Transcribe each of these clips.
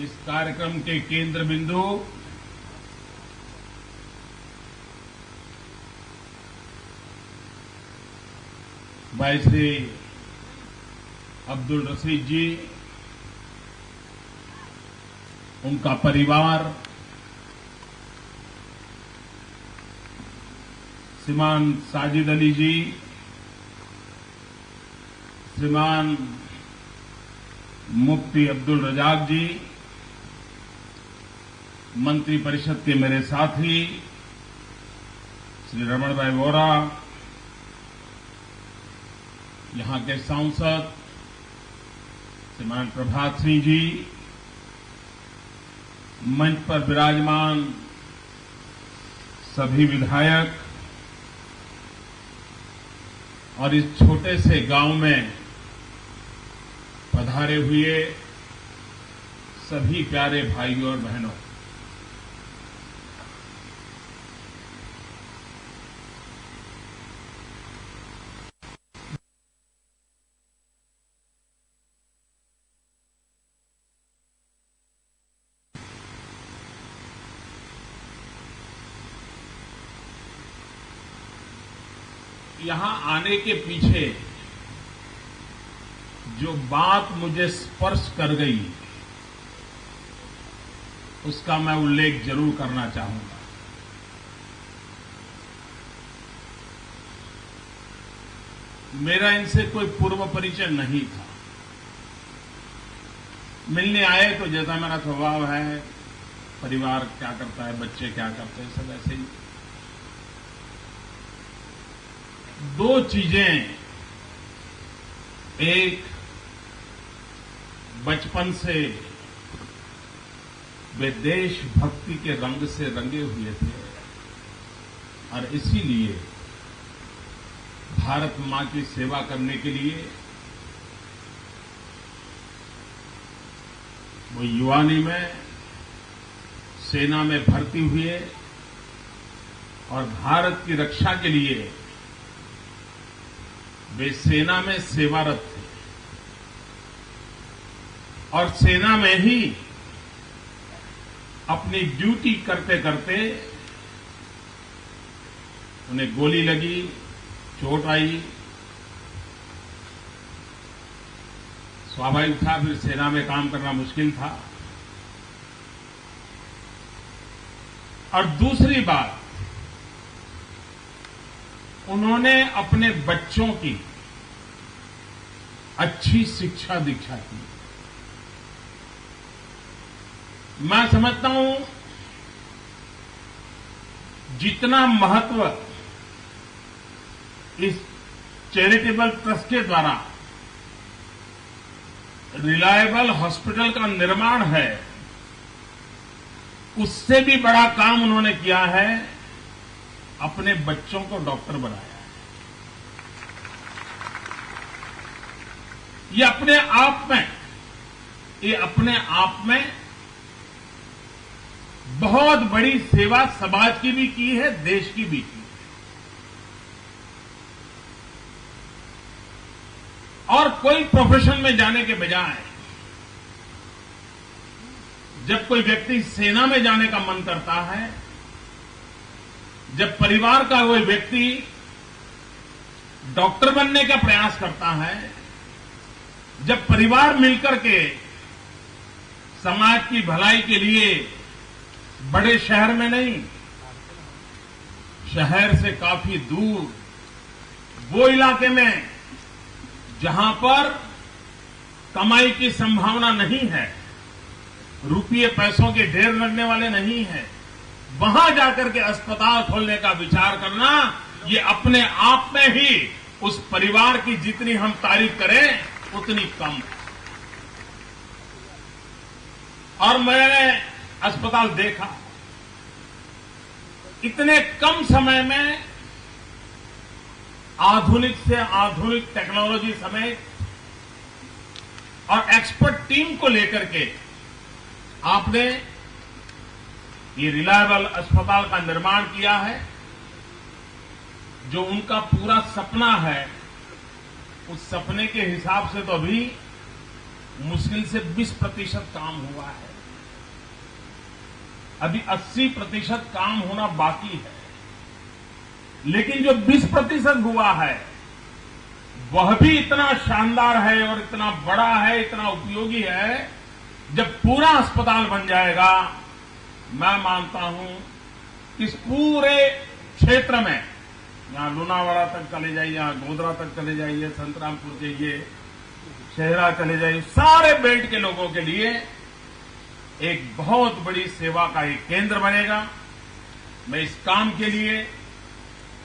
इस कार्यक्रम के केंद्र बिंदु भाई श्री अब्दुल रशीद जी, उनका परिवार, श्रीमान साजिद अली जी, श्रीमान मुफ्ती अब्दुल रजाक जी, मंत्री परिषद के मेरे साथी श्री रमण भाई वोरा, यहां के सांसद श्रीमान प्रभात सिंह जी, मंच पर विराजमान सभी विधायक और इस छोटे से गांव में पधारे हुए सभी प्यारे भाइयों और बहनों, यहां आने के पीछे जो बात मुझे स्पर्श कर गई, उसका मैं उल्लेख जरूर करना चाहूंगा। मेरा इनसे कोई पूर्व परिचय नहीं था। मिलने आए तो जैसा मेरा स्वभाव है, परिवार क्या करता है, बच्चे क्या करते हैं, सब ऐसे ही। दो चीजें, एक, बचपन से वे देशभक्ति के रंग से रंगे हुए थे और इसीलिए भारत मां की सेवा करने के लिए वो युवानी में सेना में भर्ती हुए और भारत की रक्षा के लिए वे सेना में सेवारत थे और सेना में ही अपनी ड्यूटी करते करते उन्हें गोली लगी, चोट आई। स्वाभाविक था, फिर सेना में काम करना मुश्किल था। और दूसरी बात, उन्होंने अपने बच्चों की अच्छी शिक्षा दीक्षा की। मैं समझता हूं जितना महत्व इस चैरिटेबल ट्रस्ट के द्वारा रिलायबल हॉस्पिटल का निर्माण है, उससे भी बड़ा काम उन्होंने किया है, अपने बच्चों को डॉक्टर बनाया। ये अपने आप में बहुत बड़ी सेवा समाज की भी की है, देश की भी की है। और कोई प्रोफेशन में जाने के बजाय जब कोई व्यक्ति सेना में जाने का मन करता है, जब परिवार का कोई व्यक्ति डॉक्टर बनने का प्रयास करता है, जब परिवार मिलकर के समाज की भलाई के लिए बड़े शहर में नहीं, शहर से काफी दूर वो इलाके में जहां पर कमाई की संभावना नहीं है, रुपये पैसों के ढेर लगने वाले नहीं है, वहां जाकर के अस्पताल खोलने का विचार करना, ये अपने आप में ही उस परिवार की जितनी हम तारीफ करें उतनी कम है। और मैंने अस्पताल देखा, इतने कम समय में आधुनिक से आधुनिक टेक्नोलॉजी समेत और एक्सपर्ट टीम को लेकर के आपने ये रिलायबल अस्पताल का निर्माण किया है। जो उनका पूरा सपना है, उस सपने के हिसाब से तो अभी मुश्किल से 20% काम हुआ है। अभी 80% काम होना बाकी है, लेकिन जो 20% हुआ है वह भी इतना शानदार है और इतना बड़ा है, इतना उपयोगी है। जब पूरा अस्पताल बन जाएगा, मैं मानता हूं इस पूरे क्षेत्र में, यहां लुनावाड़ा तक चले जाइए, यहां गोधरा तक चले जाइए, संतरामपुर जाइए, शहरा चले जाइए, सारे बेल्ट के लोगों के लिए एक बहुत बड़ी सेवा का एक केंद्र बनेगा। मैं इस काम के लिए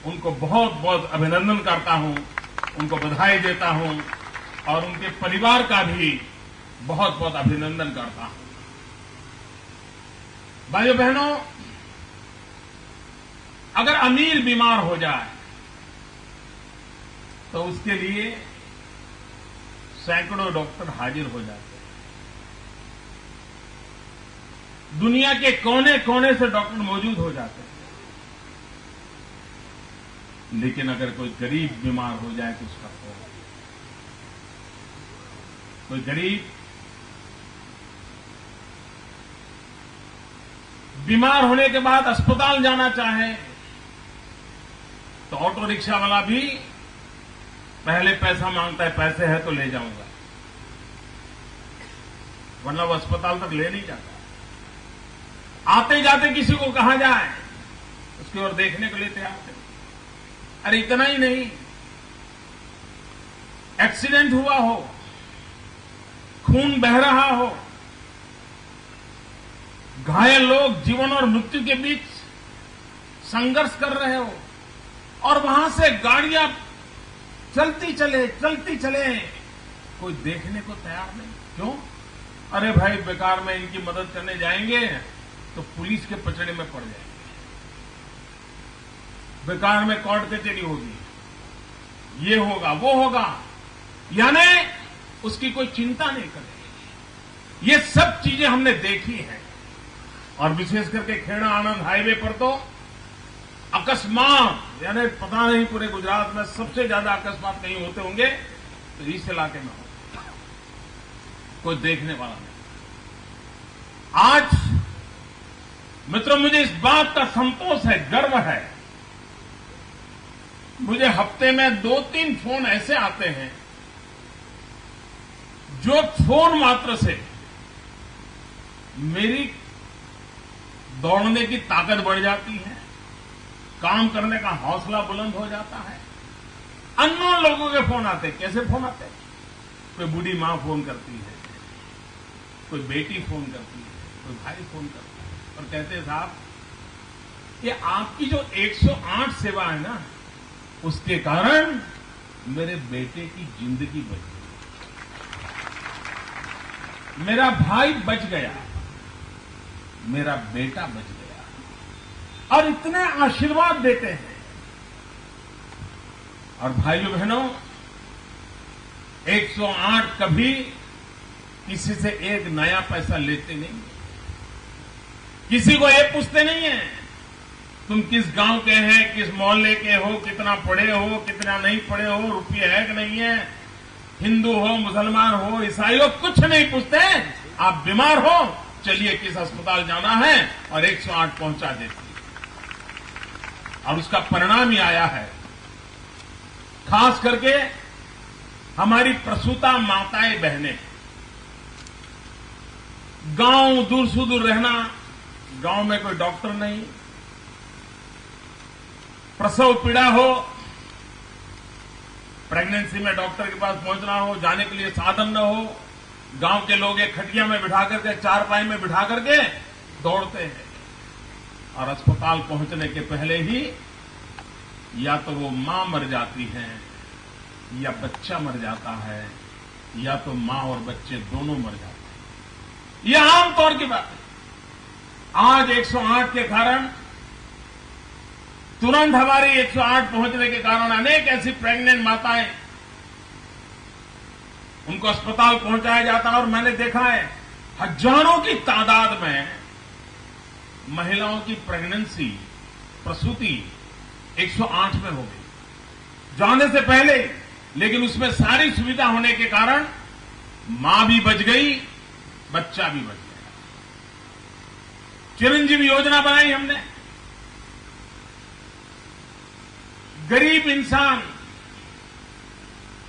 उनको बहुत बहुत अभिनंदन करता हूं, उनको बधाई देता हूं और उनके परिवार का भी बहुत बहुत अभिनंदन करता हूं। भाइयों बहनों, अगर अमीर बीमार हो जाए तो उसके लिए सैकड़ों डॉक्टर हाजिर हो जाते हैं। दुनिया के कोने कोने से डॉक्टर मौजूद हो जाते हैं। लेकिन अगर कोई गरीब बीमार हो जाए तो उसका क्या? कोई गरीब बीमार होने के बाद अस्पताल जाना चाहे तो ऑटो रिक्शा वाला भी पहले पैसा मांगता है, पैसे है तो ले जाऊंगा, वरना वो अस्पताल तक ले नहीं जाता। आते जाते किसी को कहा जाए उसकी ओर देखने के लिए तैयार थे। अरे इतना ही नहीं, एक्सीडेंट हुआ हो, खून बह रहा हो, घायल लोग जीवन और मृत्यु के बीच संघर्ष कर रहे हो और वहां से गाड़ियां चलती चले, कोई देखने को तैयार नहीं। क्यों? अरे भाई, बेकार में इनकी मदद करने जाएंगे तो पुलिस के पचड़े में पड़ जाएंगे, बेकार में कोर्ट कचहरी होगी, ये होगा वो होगा, यानी उसकी कोई चिंता नहीं करेगी। ये सब चीजें हमने देखी हैं और विशेष करके खेड़ा आनंद हाईवे पर तो अकस्मात, यानी पता नहीं पूरे गुजरात में सबसे ज्यादा अकस्मात कहीं होते होंगे तो इस इलाके में हो, कोई देखने वाला नहीं। आज मित्रों, मुझे इस बात का संतोष है, गर्व है, मुझे हफ्ते में 2-3 फोन ऐसे आते हैं जो फोन मात्र से मेरी दौड़ने की ताकत बढ़ जाती है, काम करने का हौसला बुलंद हो जाता है। अननोन लोगों के फोन आते हैं। कैसे फोन आते हैं? कोई बूढ़ी मां फोन करती है, कोई बेटी फोन करती है, कोई भाई फोन करता है और कहते हैं साहब, ये आपकी जो 108 सेवा है ना, उसके कारण मेरे बेटे की जिंदगी बच गई, मेरा भाई बच गया, मेरा बेटा बच गया, और इतने आशीर्वाद देते हैं। और भाइयों बहनों, 108 कभी किसी से एक नया पैसा लेते नहीं, किसी को ये पूछते नहीं है तुम किस गांव के हैं, किस मोहल्ले के हो, कितना पढ़े हो, कितना नहीं पढ़े हो, रुपये है कि नहीं है, हिंदू हो, मुसलमान हो, ईसाई हो, कुछ नहीं पूछते। आप बीमार हो, चलिए किस अस्पताल जाना है, और 108 पहुंचा देती है। और उसका परिणाम ही आया है। खास करके हमारी प्रसूता माताएं बहनें, गांव दूर सुदूर रहना, गांव में कोई डॉक्टर नहीं, प्रसव पीड़ा हो, प्रेगनेंसी में डॉक्टर के पास पहुंचना हो, जाने के लिए साधन न हो, गांव के लोग एक खटिया में बिठा करके, चारपाई में बिठा करके दौड़ते हैं और अस्पताल पहुंचने के पहले ही या तो वो मां मर जाती है या बच्चा मर जाता है, या तो मां और बच्चे दोनों मर जाते हैं। यह आमतौर की बात है। आज 108 के कारण, तुरंत हमारी 108 पहुंचने के कारण अनेक ऐसी प्रेग्नेंट माताएं, उनको अस्पताल पहुंचाया जाता है और मैंने देखा है हजारों की तादाद में महिलाओं की प्रेगनेंसी, प्रसूति 108 में हो गई जाने से पहले। लेकिन उसमें सारी सुविधा होने के कारण मां भी बच गई, बच्चा भी बच गया। चिरंजीवी योजना बनाई हमने। गरीब इंसान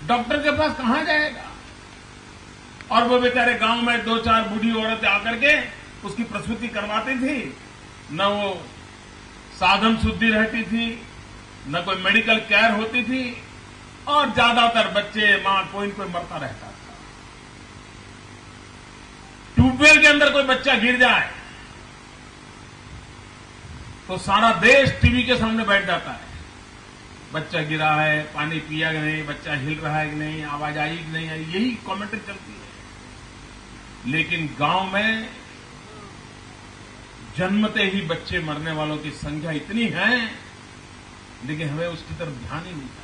डॉक्टर के पास कहां जाएगा, और वो बेचारे गांव में 2-4 बूढ़ी औरतें आकर के उसकी प्रसूति करवाती थी। न वो साधन शुद्धि रहती थी, न कोई मेडिकल केयर होती थी, और ज्यादातर बच्चे मां कोई न कोई मरता रहता था। ट्यूबवेल के अंदर कोई बच्चा गिर जाए तो सारा देश टीवी के सामने बैठ जाता है। बच्चा गिरा है, पानी पिया कि नहीं, बच्चा हिल रहा है कि नहीं, आवाज आई कि नहीं आई, यही कमेंट्री चलती है। लेकिन गांव में जन्मते ही बच्चे मरने वालों की संख्या इतनी है, लेकिन हमें उसकी तरफ ध्यान ही नहीं जाता।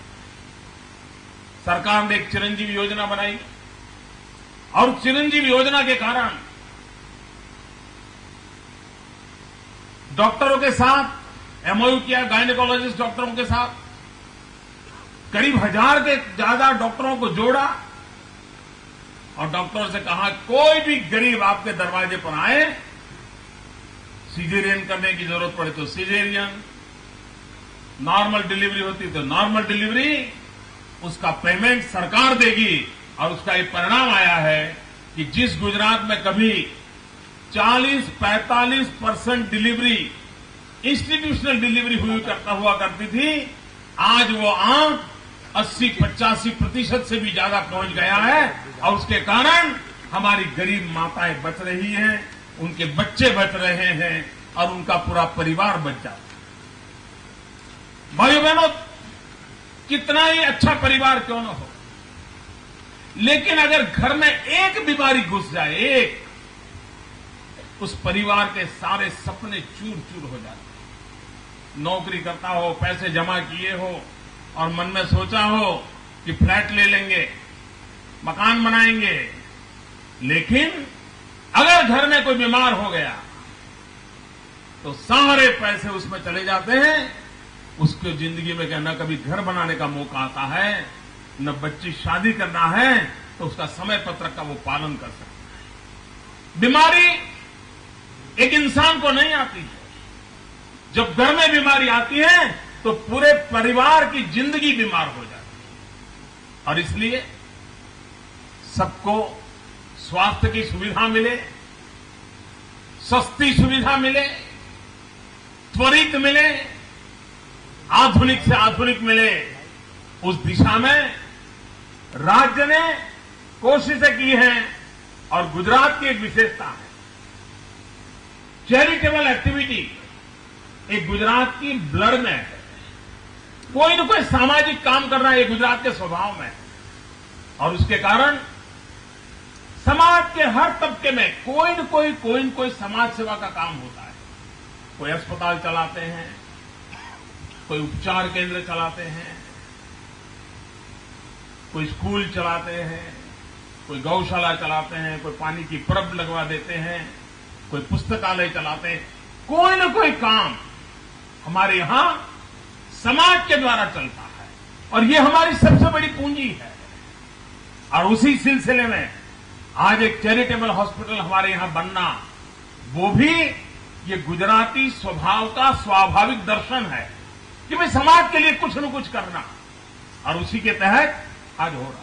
सरकार ने एक चिरंजीवी योजना बनाई, और चिरंजीवी योजना के कारण डॉक्टरों के साथ एमओयू किया, गायनेकोलॉजिस्ट डॉक्टरों के साथ करीब 1000 के ज्यादा डॉक्टरों को जोड़ा, और डॉक्टरों से कहा कोई भी गरीब आपके दरवाजे पर आए, सीजेरियन करने की जरूरत पड़े तो सीजेरियन, नॉर्मल डिलीवरी होती तो नॉर्मल डिलीवरी, उसका पेमेंट सरकार देगी। और उसका ये परिणाम आया है कि जिस गुजरात में कभी 40-45% डिलीवरी इंस्टीट्यूशनल डिलीवरी हुआ करती थी, आज वो आंक 80-85% से भी ज्यादा पहुंच गया है। और उसके कारण हमारी गरीब माताएं बच रही हैं, उनके बच्चे बच रहे हैं, और उनका पूरा परिवार बच जाता है। भाइयों बहनों, कितना ही अच्छा परिवार क्यों न हो, लेकिन अगर घर में एक बीमारी घुस जाए, एक, उस परिवार के सारे सपने चूर चूर हो जाते हैं। नौकरी करता हो, पैसे जमा किए हो, और मन में सोचा हो कि फ्लैट ले लेंगे, मकान बनाएंगे, लेकिन अगर घर में कोई बीमार हो गया तो सारे पैसे उसमें चले जाते हैं। उसको जिंदगी में क्या न कभी घर बनाने का मौका आता है, न बच्ची शादी करना है, तो उसका समय पत्रक का वो पालन कर सकता है। बीमारी एक इंसान को नहीं आती है, जब घर में बीमारी आती है तो पूरे परिवार की जिंदगी बीमार हो जाती है। और इसलिए सबको स्वास्थ्य की सुविधा मिले, सस्ती सुविधा मिले, त्वरित मिले, आधुनिक से आधुनिक मिले, उस दिशा में राज्य ने कोशिशें की हैं। और गुजरात की एक विशेषता है, चैरिटेबल एक्टिविटी एक गुजरात की ब्लड में है। कोई न कोई सामाजिक काम करना ये गुजरात के स्वभाव में है, और उसके कारण समाज के हर तबके में कोई न कोई समाज सेवा का काम होता है। कोई अस्पताल चलाते हैं, कोई उपचार केंद्र चलाते हैं, कोई स्कूल चलाते हैं, कोई गौशाला चलाते हैं, कोई पानी की परब लगवा देते हैं, कोई पुस्तकालय चलाते हैं। कोई न कोई काम हमारे यहां समाज के द्वारा चलता है, और ये हमारी सबसे बड़ी पूंजी है। और उसी सिलसिले में आज एक चैरिटेबल हॉस्पिटल हमारे यहां बनना, वो भी ये गुजराती स्वभाव का स्वाभाविक दर्शन है कि भाई समाज के लिए कुछ न कुछ करना, और उसी के तहत आज हो रहा है।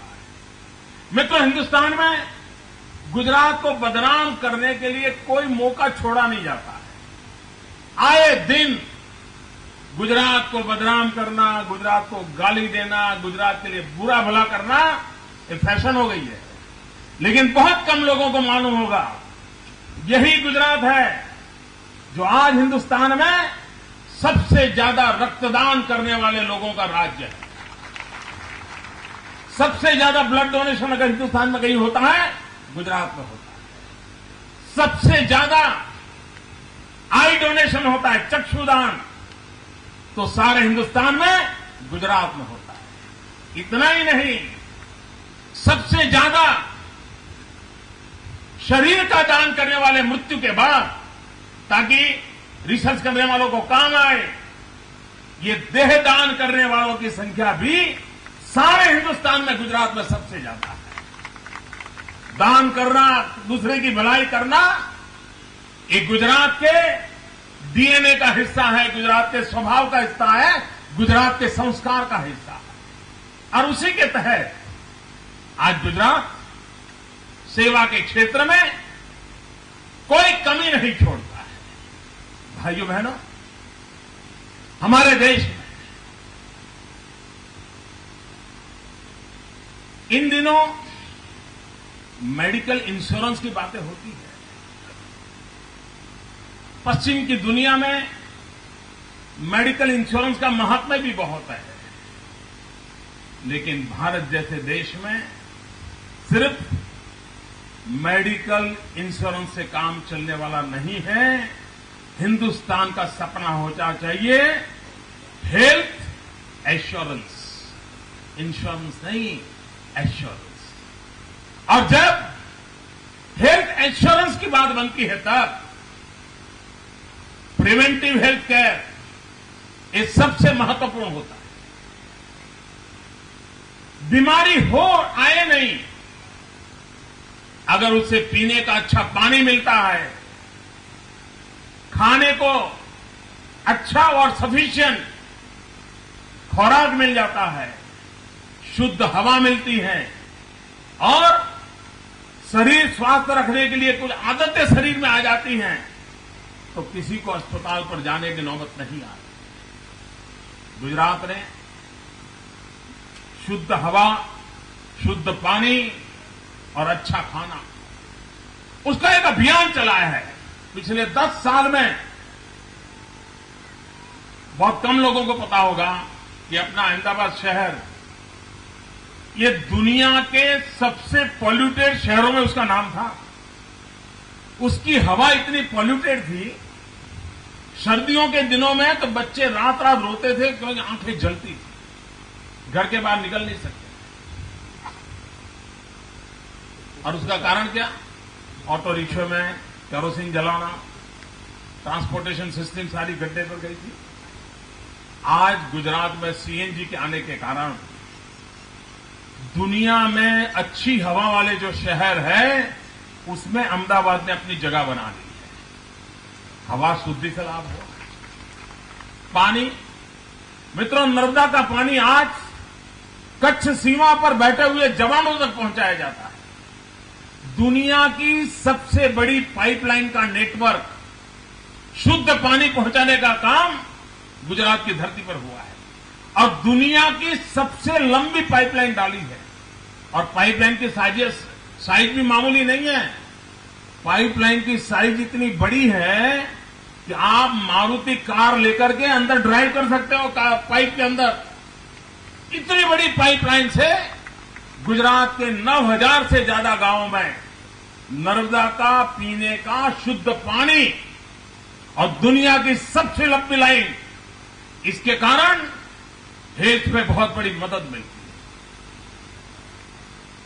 मित्रों, हिंदुस्तान में गुजरात को बदनाम करने के लिए कोई मौका छोड़ा नहीं जाता है। आए दिन गुजरात को बदनाम करना, गुजरात को गाली देना, गुजरात के लिए बुरा भला करना एक फैशन हो गई है। लेकिन बहुत कम लोगों को मालूम होगा, यही गुजरात है जो आज हिंदुस्तान में सबसे ज्यादा रक्तदान करने वाले लोगों का राज्य है। सबसे ज्यादा ब्लड डोनेशन अगर हिंदुस्तान में कहीं होता है, गुजरात में होता है। सबसे ज्यादा आई डोनेशन होता है, चक्षुदान, तो सारे हिंदुस्तान में गुजरात में होता है। इतना ही नहीं, सबसे ज्यादा शरीर का दान करने वाले मृत्यु के बाद, ताकि रिसर्च करने वालों को काम आए, ये देह दान करने वालों की संख्या भी सारे हिंदुस्तान में गुजरात में सबसे ज्यादा है। दान करना, दूसरे की भलाई करना, ये गुजरात के डीएनए का हिस्सा है, गुजरात के स्वभाव का हिस्सा है, गुजरात के संस्कार का हिस्सा है। और उसी के तहत आज गुजरात सेवा के क्षेत्र में कोई कमी नहीं छोड़ता है। भाइयों बहनों, हमारे देश में इन दिनों मेडिकल इंश्योरेंस की बातें होती है। पश्चिम की दुनिया में मेडिकल इंश्योरेंस का महात्म्य भी बहुत है, लेकिन भारत जैसे देश में सिर्फ मेडिकल इंश्योरेंस से काम चलने वाला नहीं है। हिंदुस्तान का सपना होना चाहिए हेल्थ एश्योरेंस, इंश्योरेंस नहीं, एश्योरेंस। और जब हेल्थ एश्योरेंस की बात बनती है तब प्रिवेंटिव हेल्थ केयर ये सबसे महत्वपूर्ण होता है। बीमारी हो आए नहीं, अगर उसे पीने का अच्छा पानी मिलता है, खाने को अच्छा और सफिशिएंट खुराक मिल जाता है, शुद्ध हवा मिलती है और शरीर स्वस्थ रखने के लिए कुछ आदतें शरीर में आ जाती हैं, तो किसी को अस्पताल पर जाने की नौबत नहीं आती। गुजरात ने शुद्ध हवा, शुद्ध पानी और अच्छा खाना, उसका एक अभियान चलाया है। पिछले 10 साल में बहुत कम लोगों को पता होगा कि अपना अहमदाबाद शहर ये दुनिया के सबसे पॉल्यूटेड शहरों में उसका नाम था। उसकी हवा इतनी पॉल्यूटेड थी, सर्दियों के दिनों में तो बच्चे रात रात रोते थे क्योंकि आंखें जलती थी, घर के बाहर निकल नहीं सकते। और उसका कारण क्या? ऑटो रिक्शा में केरोसिन जलाना, ट्रांसपोर्टेशन सिस्टम सारी गड्ढे पर गई थी। आज गुजरात में सीएनजी के आने के कारण दुनिया में अच्छी हवा वाले जो शहर है उसमें अहमदाबाद ने अपनी जगह बना ली है। हवा शुद्धि से लाभ हो। पानी, मित्रों, नर्मदा का पानी आज कच्छ सीमा पर बैठे हुए जवानों तक पहुंचाया जाता है। दुनिया की सबसे बड़ी पाइपलाइन का नेटवर्क, शुद्ध पानी पहुंचाने का काम गुजरात की धरती पर हुआ है और दुनिया की सबसे लंबी पाइपलाइन डाली है। और पाइपलाइन की साइज भी मामूली नहीं है। पाइपलाइन की साइज इतनी बड़ी है कि आप मारुति कार लेकर के अंदर ड्राइव कर सकते हो पाइप के अंदर। इतनी बड़ी पाइपलाइन से गुजरात के 9,000 से ज्यादा गांवों में नर्मदा का पीने का शुद्ध पानी और दुनिया की सबसे लंबी लाइन, इसके कारण हेल्थ में बहुत बड़ी मदद मिलती है।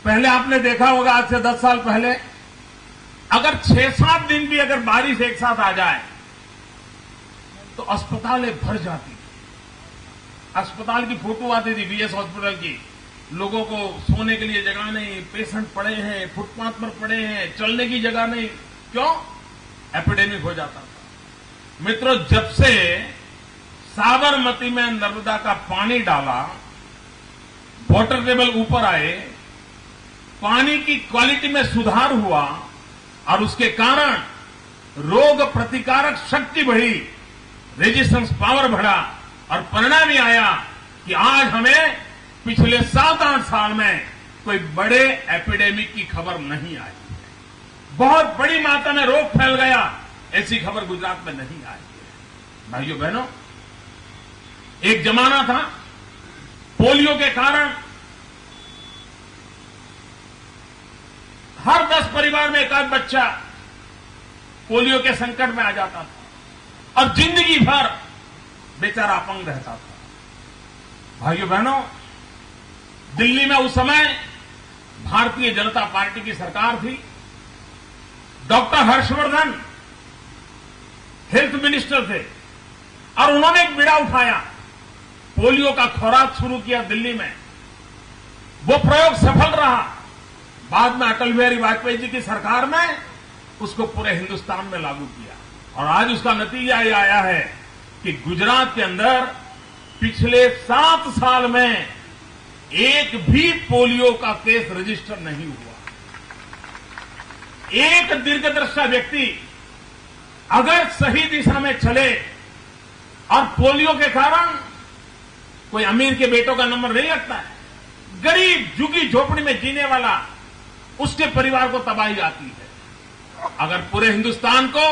पहले आपने देखा होगा, आज से 10 साल पहले अगर 6-7 दिन भी अगर बारिश एक साथ आ जाए तो अस्पतालें भर जाती। अस्पताल की फोटो आती थी बीएस हॉस्पिटल की, लोगों को सोने के लिए जगह नहीं, पेशेंट पड़े हैं, फुटपाथ पर पड़े हैं, चलने की जगह नहीं। क्यों? एपिडेमिक हो जाता था। मित्रों, जब से साबरमती में नर्मदा का पानी डाला, वाटर टेबल ऊपर आए, पानी की क्वालिटी में सुधार हुआ और उसके कारण रोग प्रतिकारक शक्ति बढ़ी, रेजिस्टेंस पावर बढ़ा और परिणाम ये आया कि आज हमें पिछले 7-8 साल में कोई बड़े एपिडेमिक की खबर नहीं आई। बहुत बड़ी मात्रा में रोग फैल गया, ऐसी खबर गुजरात में नहीं आई। भाइयों बहनों, एक जमाना था पोलियो के कारण हर 10 परिवार में एक आध बच्चा पोलियो के संकट में आ जाता था और जिंदगी भर बेचारा अपंग रहता था। भाइयों बहनों, दिल्ली में उस समय भारतीय जनता पार्टी की सरकार थी। डॉक्टर हर्षवर्धन हेल्थ मिनिस्टर थे और उन्होंने एक बीड़ा उठाया, पोलियो का खुराक शुरू किया दिल्ली में। वो प्रयोग सफल रहा। बाद में अटल बिहारी वाजपेयी जी की सरकार में उसको पूरे हिंदुस्तान में लागू किया। और आज उसका नतीजा ये आया है कि गुजरात के अंदर पिछले 7 साल में एक भी पोलियो का केस रजिस्टर नहीं हुआ। एक दीर्घदृष्टा व्यक्ति अगर सही दिशा में चले और पोलियो के कारण कोई अमीर के बेटों का नंबर नहीं लगता है, गरीब झुग्गी झोपड़ी में जीने वाला उसके परिवार को तबाही आती है। अगर पूरे हिंदुस्तान को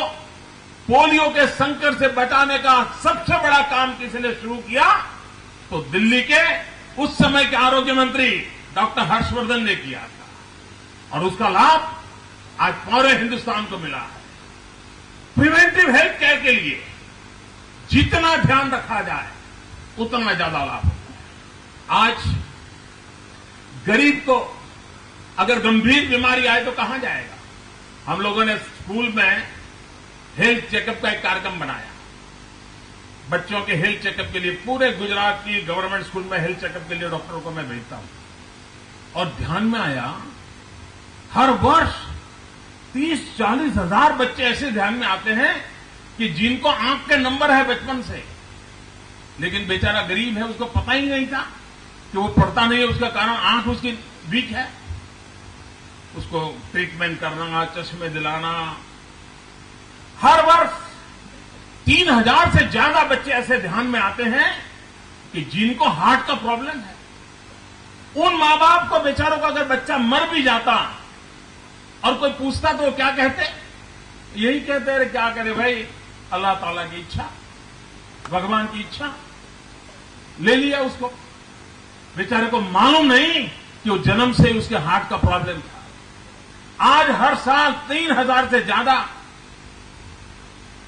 पोलियो के संकट से बचाने का सबसे बड़ा काम किसी ने शुरू किया तो दिल्ली के उस समय के आरोग्य मंत्री डॉक्टर हर्षवर्धन ने किया था और उसका लाभ आज पूरे हिंदुस्तान को मिला है। प्रिवेंटिव हेल्थ केयर के लिए जितना ध्यान रखा जाए उतना ज्यादा लाभ होता है। आज गरीब को अगर गंभीर बीमारी आए तो कहां जाएगा? हम लोगों ने स्कूल में हेल्थ चेकअप का एक कार्यक्रम बनाया। बच्चों के हेल्थ चेकअप के लिए पूरे गुजरात की गवर्नमेंट स्कूल में हेल्थ चेकअप के लिए डॉक्टरों को मैं भेजता हूं और ध्यान में आया हर वर्ष 30-40 हजार बच्चे ऐसे ध्यान में आते हैं कि जिनको आंख के नंबर है बचपन से, लेकिन बेचारा गरीब है, उसको पता ही नहीं था कि वो पढ़ता नहीं है, उसका कारण आंख उसकी वीक है। उसको ट्रीटमेंट करना, चश्मे दिलाना, हर वर्ष 3000 से ज्यादा बच्चे ऐसे ध्यान में आते हैं कि जिनको हार्ट का प्रॉब्लम है। उन मां बाप को बेचारों का अगर बच्चा मर भी जाता और कोई पूछता तो वो क्या कहते? यही कहते हैं, क्या करे भाई, अल्लाह ताला की इच्छा, भगवान की इच्छा, ले लिया उसको। बेचारे को मालूम नहीं कि वो जन्म से उसके हार्ट का प्रॉब्लम था। आज हर साल 3000 से ज्यादा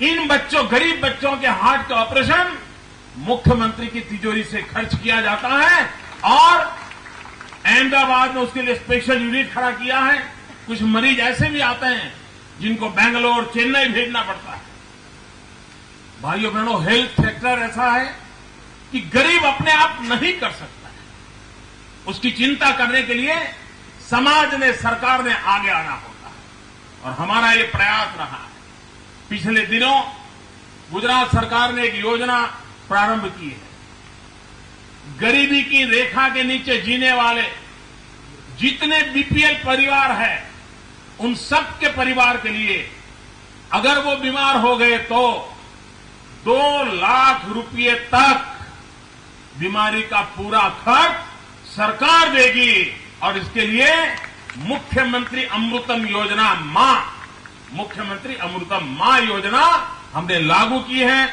इन बच्चों, गरीब बच्चों के हार्ट का ऑपरेशन मुख्यमंत्री की तिजोरी से खर्च किया जाता है और अहमदाबाद में उसके लिए स्पेशल यूनिट खड़ा किया है। कुछ मरीज ऐसे भी आते हैं जिनको बेंगलोर, चेन्नई भेजना पड़ता है। भाइयों बहनों, हेल्थ सेक्टर ऐसा है कि गरीब अपने आप नहीं कर सकता है। उसकी चिंता करने के लिए समाज ने, सरकार ने आगे आना होता है और हमारा ये प्रयास रहा है। पिछले दिनों गुजरात सरकार ने एक योजना प्रारंभ की है। गरीबी की रेखा के नीचे जीने वाले जितने बीपीएल परिवार हैं, उन सब के परिवार के लिए अगर वो बीमार हो गए तो 2 लाख रुपये तक बीमारी का पूरा खर्च सरकार देगी और इसके लिए मुख्यमंत्री अमृतम योजना मुख्यमंत्री अमृतम मां योजना हमने लागू की है।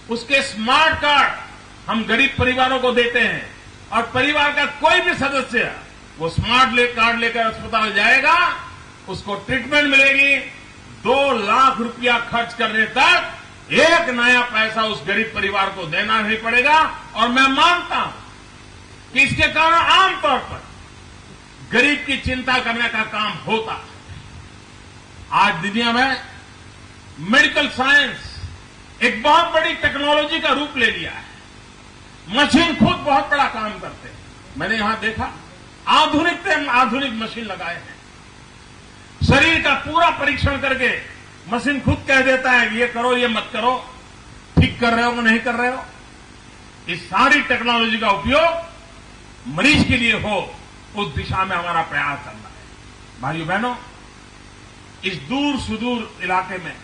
उसके स्मार्ट कार्ड हम गरीब परिवारों को देते हैं और परिवार का कोई भी सदस्य वो स्मार्ट कार्ड लेकर अस्पताल जाएगा, उसको ट्रीटमेंट मिलेगी। 2 लाख रुपया खर्च करने तक एक नया पैसा उस गरीब परिवार को देना नहीं पड़ेगा। और मैं मानता हूं कि इसके कारण आमतौर पर गरीब की चिंता करने का काम होता है। आज दुनिया में मेडिकल साइंस एक बहुत बड़ी टेक्नोलॉजी का रूप ले लिया है। मशीन खुद बहुत बड़ा काम करते हैं। मैंने यहां देखा आधुनिक मशीन लगाए हैं। शरीर का पूरा परीक्षण करके मशीन खुद कह देता है ये करो, ये मत करो, ठीक कर रहे हो कि नहीं कर रहे हो। इस सारी टेक्नोलॉजी का उपयोग मरीज के लिए हो, उस दिशा में हमारा प्रयास चल रहा है। भाइयों बहनों, इस दूर सुदूर इलाके में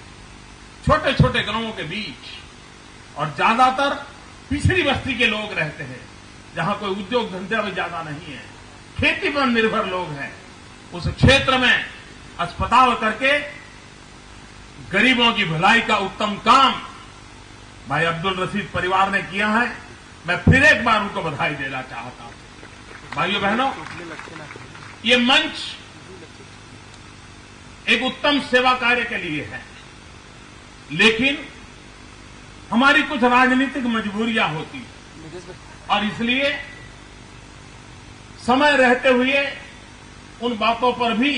छोटे छोटे गांवों के बीच और ज्यादातर पिछड़ी बस्ती के लोग रहते हैं, जहां कोई उद्योग धंधा भी ज्यादा नहीं है, खेती पर निर्भर लोग हैं। उस क्षेत्र में अस्पताल करके गरीबों की भलाई का उत्तम काम भाई अब्दुल रशीद परिवार ने किया है। मैं फिर एक बार उनको बधाई देना चाहता हूं। भाइयों बहनों, ये मंच एक उत्तम सेवा कार्य के लिए है, लेकिन हमारी कुछ राजनीतिक मजबूरियां होती हैं और इसलिए समय रहते हुए उन बातों पर भी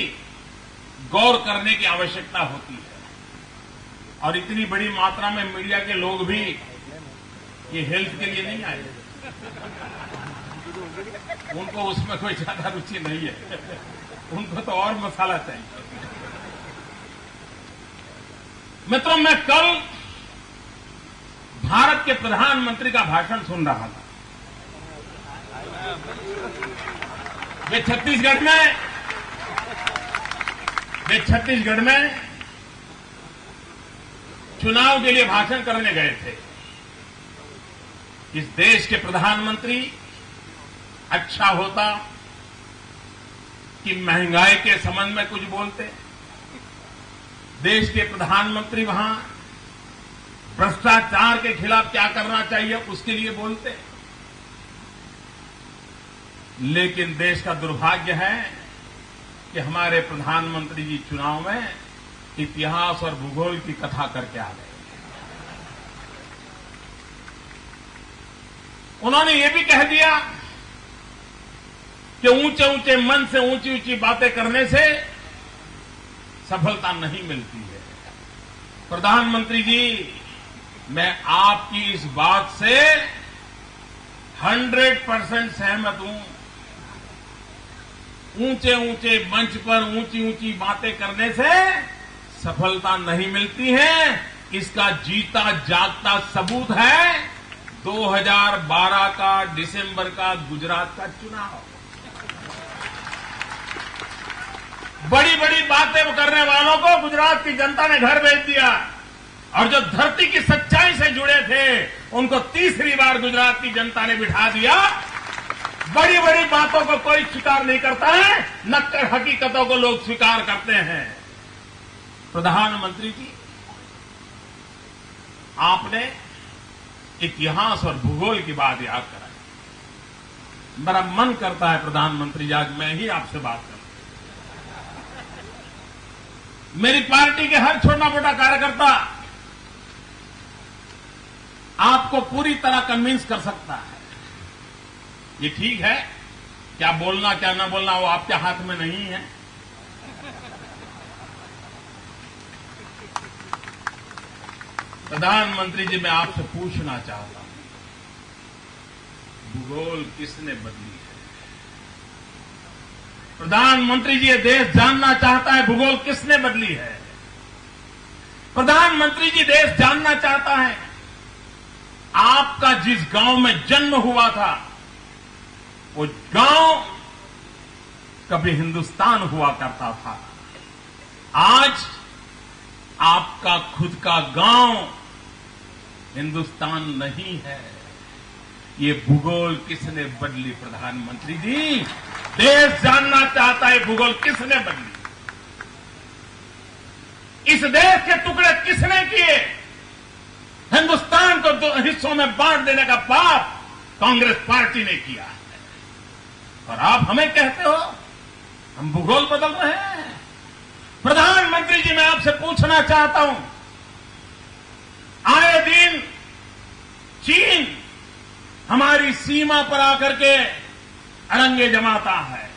गौर करने की आवश्यकता होती है। और इतनी बड़ी मात्रा में मीडिया के लोग भी ये हेल्थ के लिए नहीं आए, उनको उसमें कोई ज्यादा रुचि नहीं है, उनको तो और मसाला चाहिए। मित्रों, मैं कल भारत के प्रधानमंत्री का भाषण सुन रहा था। वे छत्तीसगढ़ में चुनाव के लिए भाषण करने गए थे। इस देश के प्रधानमंत्री अच्छा होता कि महंगाई के संबंध में कुछ बोलते। देश के प्रधानमंत्री वहां भ्रष्टाचार के खिलाफ क्या करना चाहिए उसके लिए बोलते। लेकिन देश का दुर्भाग्य है कि हमारे प्रधानमंत्री जी चुनाव में इतिहास और भूगोल की कथा करके आ गए। उन्होंने ये भी कह दिया कि ऊंचे ऊंचे मन से ऊंची ऊंची बातें करने से सफलता नहीं मिलती है। प्रधानमंत्री जी, मैं आपकी इस बात से 100% सहमत हूं। ऊंचे ऊंचे मंच पर ऊंची ऊंची बातें करने से सफलता नहीं मिलती है। इसका जीता जागता सबूत है 2012 का दिसंबर का गुजरात का चुनाव। बड़ी बड़ी बातें करने वालों को गुजरात की जनता ने घर भेज दिया, और जो धरती की सच्चाई से जुड़े थे उनको तीसरी बार गुजरात की जनता ने बिठा दिया। बड़ी बड़ी बातों को कोई स्वीकार नहीं करता है, न हकीकतों को लोग स्वीकार करते हैं। प्रधानमंत्री जी, आपने इतिहास और भूगोल की बात याद कराई। मेरा मन करता है प्रधानमंत्री जी, आज मैं ही आपसे बात करूं। मेरी पार्टी के हर छोटा मोटा कार्यकर्ता आपको पूरी तरह कन्विंस कर सकता है। ये ठीक है, क्या बोलना क्या न बोलना वो आपके हाथ में नहीं है। प्रधानमंत्री जी, मैं आपसे पूछना चाहता हूं, भूगोल किसने बदली है? प्रधानमंत्री जी, ये देश जानना चाहता है भूगोल किसने बदली है। प्रधानमंत्री जी, देश जानना चाहता है आपका जिस गांव में जन्म हुआ था वो गांव कभी हिंदुस्तान हुआ करता था। आज आपका खुद का गांव हिंदुस्तान नहीं है। ये भूगोल किसने बदली? प्रधानमंत्री जी, देश जानना चाहता है भूगोल किसने बदली। इस देश के टुकड़े किसने किए? हिंदुस्तान को दो हिस्सों में बांट देने का पाप कांग्रेस पार्टी ने किया है, और आप हमें कहते हो हम भूगोल बदल रहे हैं। प्रधानमंत्री जी, मैं आपसे पूछना चाहता हूं, आए दिन चीन हमारी सीमा पर आकर के अड़ंगे जमाता है।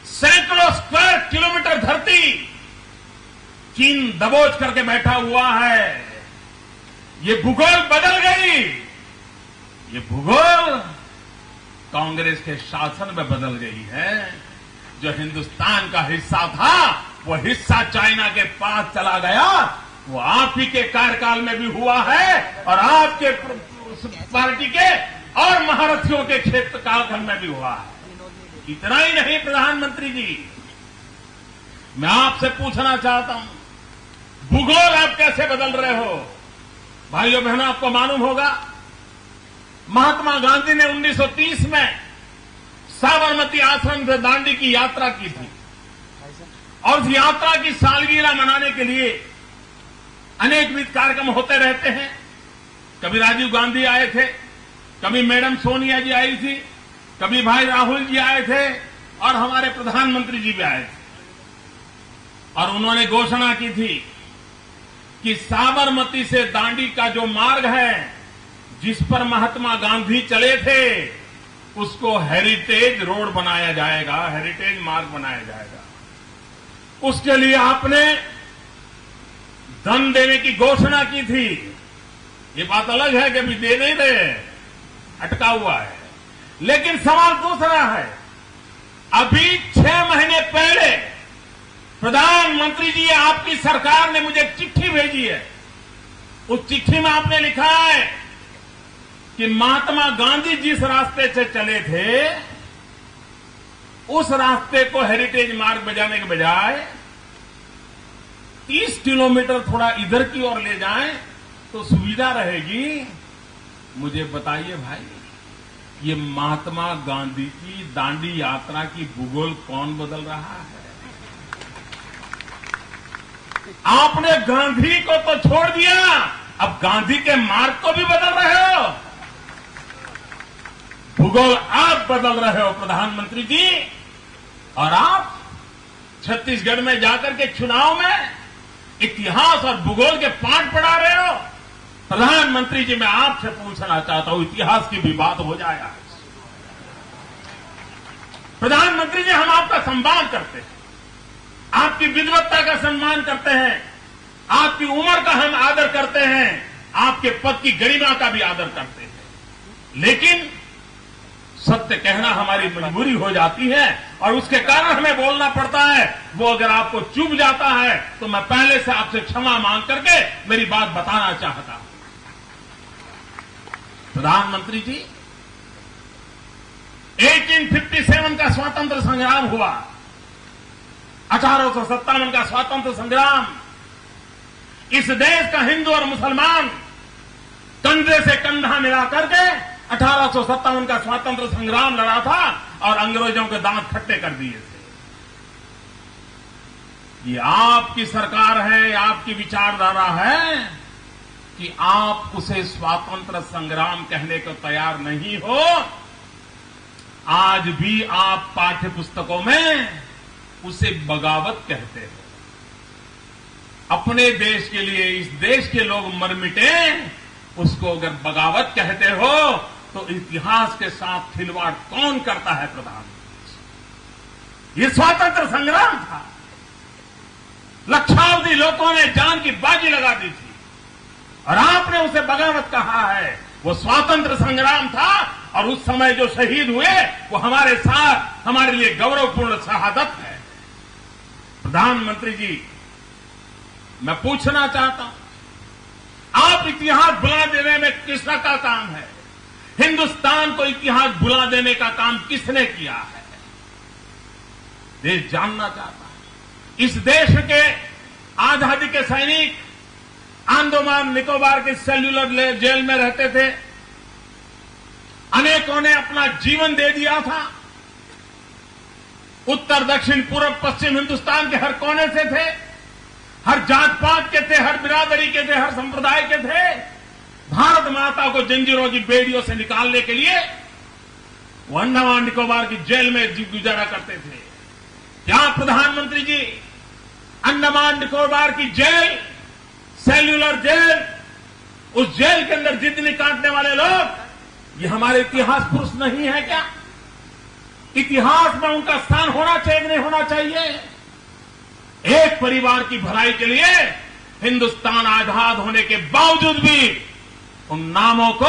सैकड़ों स्क्वायर किलोमीटर धरती चीन दबोच करके बैठा हुआ है। ये भूगोल बदल गई। ये भूगोल कांग्रेस के शासन में बदल गई है। जो हिंदुस्तान का हिस्सा था वो हिस्सा चाइना के पास चला गया। वो आप ही के कार्यकाल में भी हुआ है, और आपके पार्टी के और महारथियों के क्षेत्र कालखंड में भी हुआ है। इतना ही नहीं प्रधानमंत्री जी, मैं आपसे पूछना चाहता हूं, भूगोल आप कैसे बदल रहे हो? भाइयों बहनों, आपको मालूम होगा महात्मा गांधी ने 1930 में साबरमती आश्रम से दांडी की यात्रा की थी, और उस यात्रा की सालगिरह मनाने के लिए अनेकविध कार्यक्रम होते रहते हैं। कभी राजीव गांधी आए थे, कभी मैडम सोनिया जी आई थी, कभी भाई राहुल जी आए थे, और हमारे प्रधानमंत्री जी भी आए थे। और उन्होंने घोषणा की थी कि साबरमती से दांडी का जो मार्ग है जिस पर महात्मा गांधी चले थे उसको हेरिटेज रोड बनाया जाएगा, हेरिटेज मार्ग बनाया जाएगा। उसके लिए आपने धन देने की घोषणा की थी। ये बात अलग है कि अभी दे नहीं रहे, अटका हुआ है। लेकिन सवाल दूसरा है, अभी 6 महीने पहले प्रधानमंत्री जी, आपकी सरकार ने मुझे एक चिट्ठी भेजी है। उस चिट्ठी में आपने लिखा है कि महात्मा गांधी जिस रास्ते से चले थे, उस रास्ते को हेरिटेज मार्ग बजाने के बजाय 30 किलोमीटर थोड़ा इधर की ओर ले जाएं तो सुविधा रहेगी। मुझे बताइए भाई, ये महात्मा गांधी की दांडी यात्रा की भूगोल कौन बदल रहा है? आपने गांधी को तो छोड़ दिया, अब गांधी के मार्ग को भी बदल रहे हो। भूगोल आप बदल रहे हो प्रधानमंत्री जी, और आप छत्तीसगढ़ में जाकर के चुनाव में इतिहास और भूगोल के पाठ पढ़ा रहे हो। प्रधानमंत्री जी, मैं आपसे पूछना चाहता हूं, इतिहास की भी बात हो जाए आज। प्रधानमंत्री जी, हम आपका सम्मान करते हैं, आपकी विद्वत्ता का सम्मान करते हैं, आपकी उम्र का हम आदर करते हैं, आपके पद की गरिमा का भी आदर करते हैं, लेकिन सत्य कहना हमारी मजबूरी हो जाती है और उसके कारण हमें बोलना पड़ता है। वो अगर आपको चुभ जाता है तो मैं पहले से आपसे क्षमा मांग करके मेरी बात बताना चाहता हूं। प्रधानमंत्री जी, 1857 का स्वातंत्र संग्राम हुआ, 1857 का स्वातंत्र संग्राम, इस देश का हिंदू और मुसलमान कंधे से कंधा मिला करके 1857 का स्वातंत्र संग्राम लड़ा था और अंग्रेजों के दांत खट्टे कर दिए थे। ये आपकी सरकार है, आपकी विचारधारा है कि आप उसे स्वातंत्र संग्राम कहने को तैयार नहीं हो। आज भी आप पाठ्य पुस्तकों में उसे बगावत कहते हो। अपने देश के लिए इस देश के लोग मर मिटे, उसको अगर बगावत कहते हो तो इतिहास के साथ खिलवाड़ कौन करता है? प्रधानमंत्री, ये स्वातंत्र संग्राम था, लक्षावधि लोगों ने जान की बाजी लगा दी थी और आपने उसे बगावत कहा है। वो स्वातंत्र संग्राम था और उस समय जो शहीद हुए वो हमारे साथ, हमारे लिए गौरवपूर्ण शहादत है। प्रधानमंत्री जी, मैं पूछना चाहता हूं, आप इतिहास भुला देने में किसका का काम है? हिंदुस्तान को इतिहास भुला देने का काम किसने किया है? देश जानना चाहता है। इस देश के आजादी के सैनिक अंडमान निकोबार के सेल्युलर जेल में रहते थे, अनेकों ने अपना जीवन दे दिया था। उत्तर दक्षिण पूर्व पश्चिम हिंदुस्तान के हर कोने से थे, हर जात पात के थे, हर बिरादरी के थे, हर संप्रदाय के थे। भारत माता को जंजीरों की बेड़ियों से निकालने के लिए वो अंडमान निकोबार की जेल में गुजारा करते थे। क्या प्रधानमंत्री जी, अंडमान निकोबार की जेल, सेल्युलर जेल, उस जेल के अंदर जिंदगी काटने वाले लोग ये हमारे इतिहास पुरुष नहीं है क्या? इतिहास में उनका स्थान होना चाहिए कि नहीं होना चाहिए? एक परिवार की भलाई के लिए हिंदुस्तान आजाद होने के बावजूद भी उन नामों को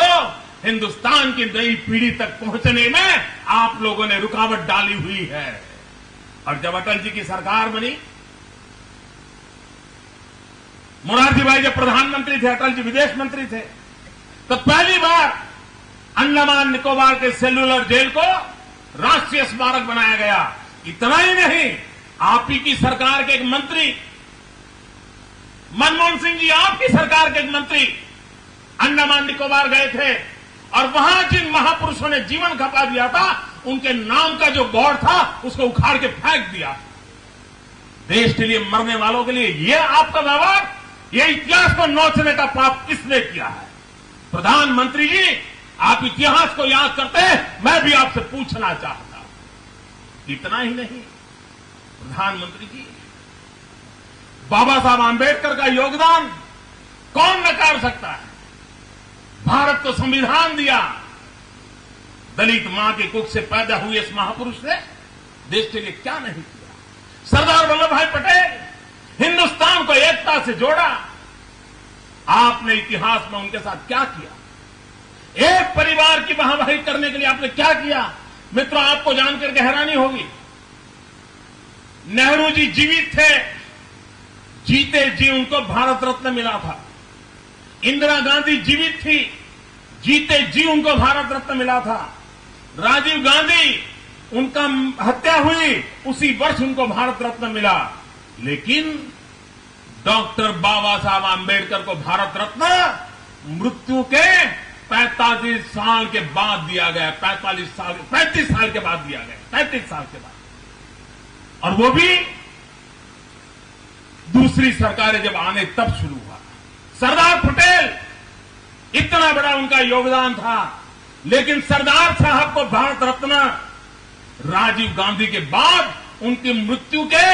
हिंदुस्तान की नई पीढ़ी तक पहुंचने में आप लोगों ने रुकावट डाली हुई है। और जब अटल जी की सरकार बनी, मोरारजी भाई जब प्रधानमंत्री थे, अटल जी विदेश मंत्री थे, तो पहली बार अंडमान निकोबार के सेल्युलर जेल को राष्ट्रीय स्मारक बनाया गया। इतना ही नहीं, आप ही की सरकार के एक मंत्री, मनमोहन सिंह जी, आपकी सरकार के एक मंत्री अंडमान निकोबार गए थे और वहां जिन महापुरुषों ने जीवन खपा दिया था, उनके नाम का जो बोर्ड था उसको उखाड़ के फेंक दिया। देश के लिए मरने वालों के लिए यह आपका व्यवहार, यह इतिहास को नोचने का पाप किसने किया है? प्रधानमंत्री जी, आप इतिहास को याद करते हैं, मैं भी आपसे पूछना चाहता हूं। इतना ही नहीं, प्रधानमंत्री जी, बाबा साहब आंबेडकर का योगदान कौन नकार सकता है? भारत को संविधान दिया, दलित मां की कुख से पैदा हुए इस महापुरुष ने देश के लिए क्या नहीं किया? सरदार वल्लभ भाई पटेल हिंदुस्तान को एकता से जोड़ा, आपने इतिहास में उनके साथ क्या किया? एक परिवार की वाहवाही करने के लिए आपने क्या किया? मित्रों, आपको जानकर के हैरानी होगी, नेहरू जी जीवित थे जीते जी उनको भारत रत्न मिला था। इंदिरा गांधी जीवित थी, जीते जी उनको भारत रत्न मिला था। राजीव गांधी, उनका हत्या हुई उसी वर्ष उनको भारत रत्न मिला। लेकिन डॉक्टर बाबा साहब आंबेडकर को भारत रत्न मृत्यु के 45 साल के बाद दिया गया। 35 साल के बाद दिया गया, 35 साल के बाद, और वो भी दूसरी सरकारें जब आने तब शुरू हुआ। सरदार पटेल, इतना बड़ा उनका योगदान था, लेकिन सरदार साहब को भारत रत्न राजीव गांधी के बाद उनकी मृत्यु के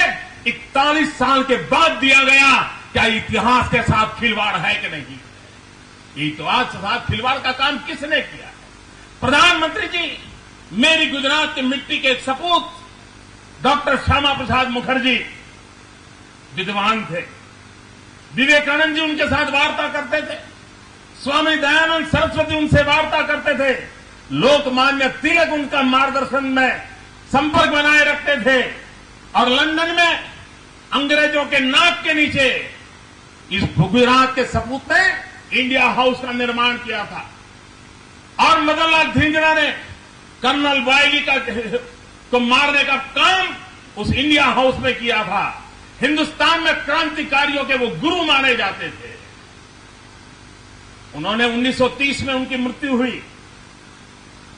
41 साल के बाद दिया गया। क्या इतिहास के साथ खिलवाड़ है कि नहीं? इतिहास के साथ खिलवाड़ का काम किसने किया? प्रधानमंत्री जी, मेरी गुजरात की मिट्टी के सपूत डॉक्टर श्यामा प्रसाद मुखर्जी विद्वान थे। विवेकानंद जी उनके साथ वार्ता करते थे। स्वामी दयानंद सरस्वती उनसे वार्ता करते थे। लोकमान्य तिलक उनका मार्गदर्शन में संपर्क बनाए रखते थे। और लंदन में अंग्रेजों के नाक के नीचे इस गुजरात के सपूत ने इंडिया हाउस का निर्माण किया था। और मदन लाल धिंजरा ने कर्नल वायली को मारने का काम उस इंडिया हाउस में किया था। हिंदुस्तान में क्रांतिकारियों के वो गुरु माने जाते थे। उन्होंने 1930 में उनकी मृत्यु हुई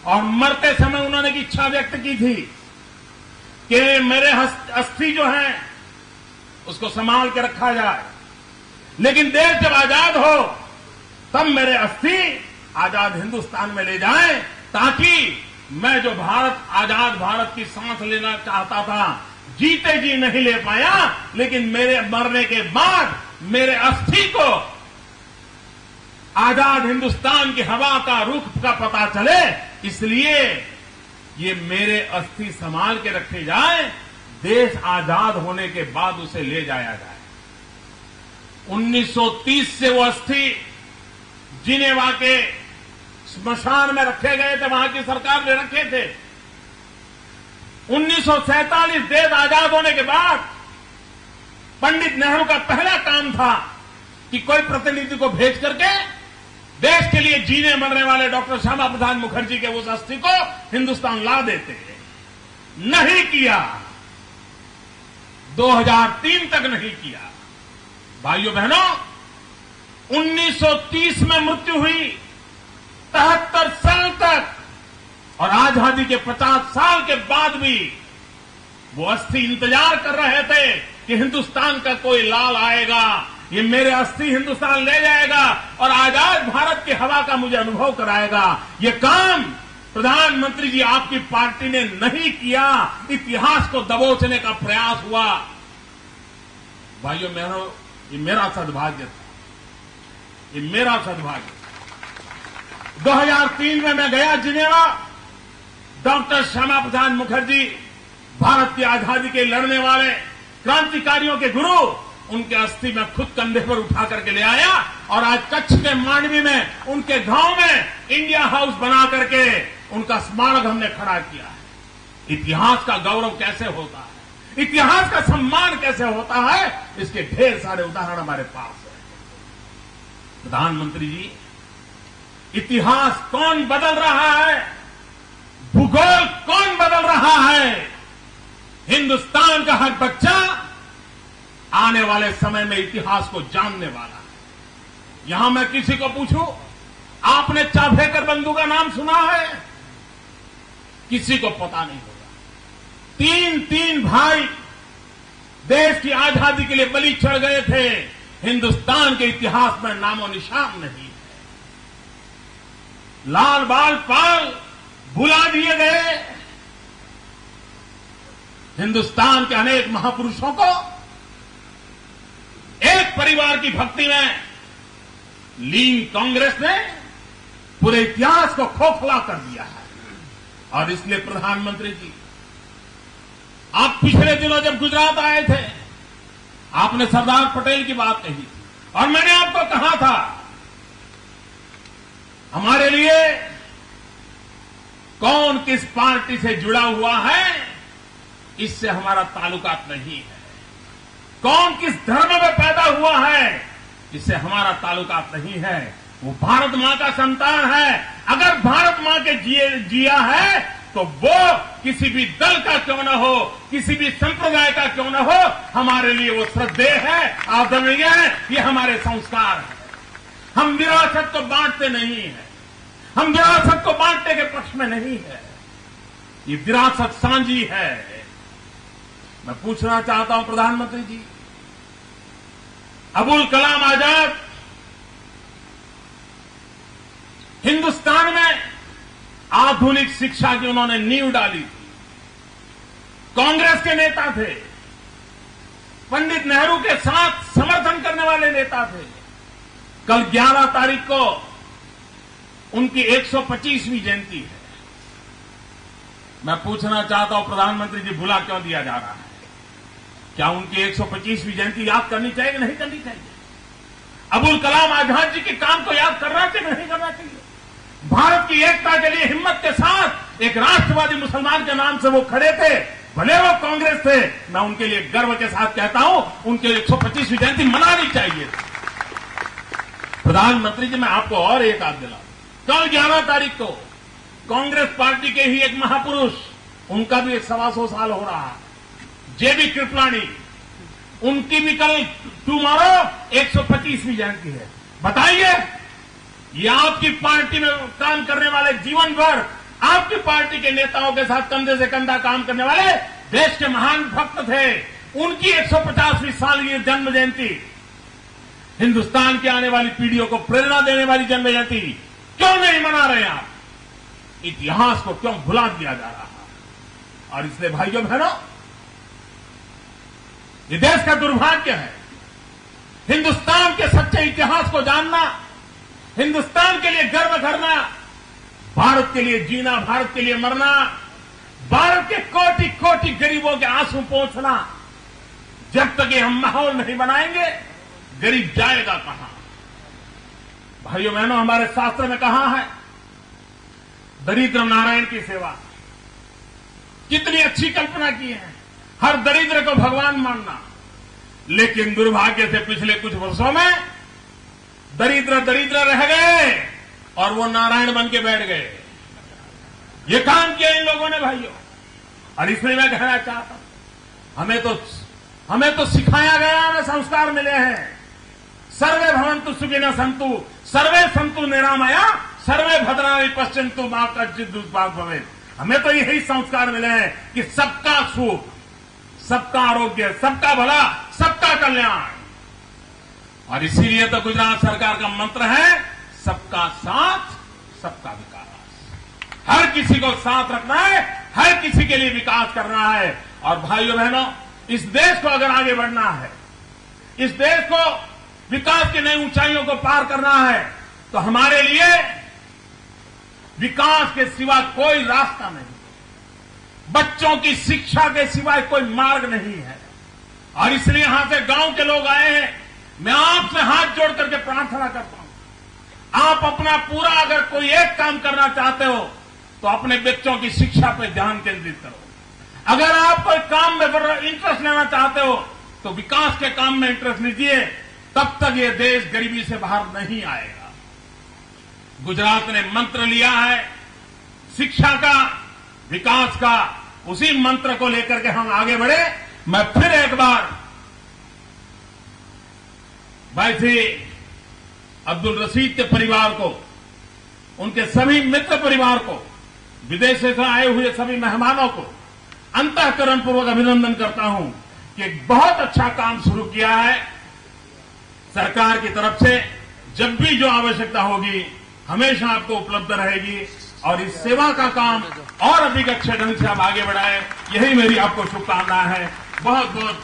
और मरते समय उन्होंने एक इच्छा व्यक्त की थी कि मेरे अस्थि जो है उसको संभाल के रखा जाए, लेकिन देश जब आजाद हो तब मेरे अस्थि आजाद हिंदुस्तान में ले जाएं, ताकि मैं जो आजाद भारत की सांस लेना चाहता था, जीते जी नहीं ले पाया, लेकिन मेरे मरने के बाद मेरे अस्थि को आजाद हिंदुस्तान की हवा का रुख का पता चले, इसलिए ये मेरे अस्थि संभाल के रखे जाए, देश आजाद होने के बाद उसे ले जाया जाए। 1930 से वो अस्थि जिनेवा के स्मशान में रखे गए थे, वहां की सरकार ने रखे थे। 1947 देश आजाद होने के बाद पंडित नेहरू का पहला काम था कि कोई प्रतिनिधि को भेज करके देश के लिए जीने मरने वाले डॉक्टर श्यामा प्रसाद मुखर्जी के उस अस्थि को हिंदुस्तान ला देते। नहीं किया, 2003 तक नहीं किया। भाइयों बहनों, 1930 में मृत्यु हुई, 73 साल तक, और आजादी के 50 साल के बाद भी वो अस्थि इंतजार कर रहे थे कि हिंदुस्तान का कोई लाल आएगा, ये मेरे अस्थि हिंदुस्तान ले जाएगा और आजाद भारत की हवा का मुझे अनुभव कराएगा। ये काम प्रधानमंत्री जी आपकी पार्टी ने नहीं किया। इतिहास को दबोचने का प्रयास हुआ। भाइयों बहनों, ये मेरा सद्भाग्य था, ये मेरा सद्भाग्य। 2003 में मैं गया जिनेवा। डॉक्टर श्यामा प्रसाद मुखर्जी, भारत की आजादी के लड़ने वाले क्रांतिकारियों के गुरु, उनके अस्थि में खुद कंधे पर उठा करके ले आया और आज कच्छ के मांडवी में उनके गांव में इंडिया हाउस बना करके उनका स्मारक हमने खड़ा किया है। इतिहास का गौरव कैसे होता है, इतिहास का सम्मान कैसे होता है, इसके ढेर सारे उदाहरण हमारे पास है। प्रधानमंत्री जी, इतिहास कौन बदल रहा है, भूगोल कौन बदल रहा है? हिंदुस्तान का हर बच्चा आने वाले समय में इतिहास को जानने वाला है। यहां मैं किसी को पूछूं, आपने चाभेकर बंधु का नाम सुना है? किसी को पता नहीं होगा। 3 भाई देश की आजादी के लिए बलि चढ़ गए थे। हिंदुस्तान के इतिहास में नामो निशान नहीं है। लाल बाल पाल भुला दिए गए। हिंदुस्तान के अनेक महापुरुषों को एक परिवार की भक्ति में लीग कांग्रेस ने पूरे इतिहास को खोखला कर दिया है। और इसलिए प्रधानमंत्री जी, आप पिछले दिनों जब गुजरात आए थे, आपने सरदार पटेल की बात कही और मैंने आपको कहा था, हमारे लिए कौन किस पार्टी से जुड़ा हुआ है, इससे हमारा ताल्लुकात नहीं है। कौन किस धर्म में पैदा इससे हमारा ताल्लुकात नहीं है। वो भारत मां का संतान है। अगर भारत मां के जिया है तो वो किसी भी दल का क्यों न हो, किसी भी संप्रदाय का क्यों न हो, हमारे लिए वो श्रद्धेय है, आदरणीय है। ये हमारे संस्कार है। हम विरासत को बांटते नहीं है, हम विरासत को बांटने के पक्ष में नहीं है। ये विरासत साझी है। मैं पूछना चाहता हूं प्रधानमंत्री जी, अबुल कलाम आजाद हिंदुस्तान में आधुनिक शिक्षा की उन्होंने नींव डाली थी। कांग्रेस के नेता थे, पंडित नेहरू के साथ समर्थन करने वाले नेता थे। कल 11 तारीख को उनकी 125वीं जयंती है। मैं पूछना चाहता हूं प्रधानमंत्री जी, भुला क्यों दिया जा रहा है? क्या उनकी 125वीं जयंती याद करनी चाहिए कि नहीं करनी चाहिए? अबुल कलाम आजाद जी के काम को याद करना चाहिए कि नहीं करना चाहिए? भारत की एकता के लिए हिम्मत के साथ एक राष्ट्रवादी मुसलमान के नाम से वो खड़े थे, भले वो कांग्रेस थे। मैं उनके लिए गर्व के साथ कहता हूं, उनके 125वीं जयंती मनानी चाहिए। प्रधानमंत्री जी, मैं आपको और एक याद दिला दूं। कल 11 तारीख को कांग्रेस पार्टी के ही एक महापुरुष, उनका भी 125 साल हो रहा है, जेबी कृपलानी, उनकी भी कल टुमारो 125वीं जयंती है। बताइए, ये आपकी पार्टी में काम करने वाले, जीवन भर आपकी पार्टी के नेताओं के साथ कंधे से कंधा काम करने वाले देश के महान भक्त थे, उनकी 150वीं साल की जन्म जयंती, हिंदुस्तान की आने वाली पीढ़ियों को प्रेरणा देने वाली जन्म जयंती क्यों नहीं मना रहे आप? इतिहास को क्यों भुला दिया जा रहा है? और इसलिए भाइयों बहनों, ये देश का दुर्भाग्य है। हिंदुस्तान के सच्चे इतिहास को जानना, हिंदुस्तान के लिए गर्व करना, भारत के लिए जीना, भारत के लिए मरना, भारत के कोटि कोटि गरीबों के आंसू पोंछना, जब तक ये हम माहौल नहीं बनाएंगे, गरीब जाएगा कहां? भाइयों बहनों, हमारे शास्त्र में कहा है, दरिद्र नारायण की सेवा। कितनी अच्छी कल्पना की है, हर दरिद्र को भगवान मानना। लेकिन दुर्भाग्य से पिछले कुछ वर्षों में दरिद्र रह गए और वो नारायण बन के बैठ गए। ये काम किया इन लोगों ने भाइयों। और इसमें मैं कहना चाहता हूं, हमें तो सिखाया गया, हमें संस्कार मिले हैं। सर्वे भवन्तु सुखिनः सन्तु, सर्वे सन्तु निरामया, सर्वे भद्राणि पश्यन्तु मा कश्चित् दुष्भाग् भवेत्। हमें तो यही संस्कार मिले हैं कि सबका सुख, सबका आरोग्य, सबका भला, सबका कल्याण। और इसीलिए तो गुजरात सरकार का मंत्र है, सबका साथ सबका विकास। हर किसी को साथ रखना है, हर किसी के लिए विकास करना है। और भाइयों बहनों, इस देश को अगर आगे बढ़ना है, इस देश को विकास की नई ऊंचाइयों को पार करना है, तो हमारे लिए विकास के सिवा कोई रास्ता नहीं, बच्चों की शिक्षा के सिवाय कोई मार्ग नहीं है। और इसलिए यहां से गांव के लोग आए हैं। मैं आपसे हाथ जोड़ करके प्रार्थना करता हूं, आप अपना पूरा अगर कोई एक काम करना चाहते हो तो अपने बच्चों की शिक्षा पर ध्यान केंद्रित करो। अगर आप कोई काम में इंटरेस्ट लेना चाहते हो तो विकास के काम में इंटरेस्ट लीजिए, तब तक ये देश गरीबी से बाहर नहीं आएगा। गुजरात ने मंत्र लिया है शिक्षा का, विकास का, उसी मंत्र को लेकर के हम आगे बढ़े। मैं फिर एक बार भाई श्री अब्दुल रशीद के परिवार को, उनके सभी मित्र परिवार को, विदेश से आए हुए सभी मेहमानों को अंतःकरणपूर्वक अभिनंदन करता हूं कि एक बहुत अच्छा काम शुरू किया है सरकार की तरफ से। जब भी जो आवश्यकता होगी हमेशा आपको उपलब्ध रहेगी और इस सेवा का काम और अधिक अच्छे ढंग से आप आगे बढ़ाएं, यही मेरी आपको शुभकामना है। बहुत बहुत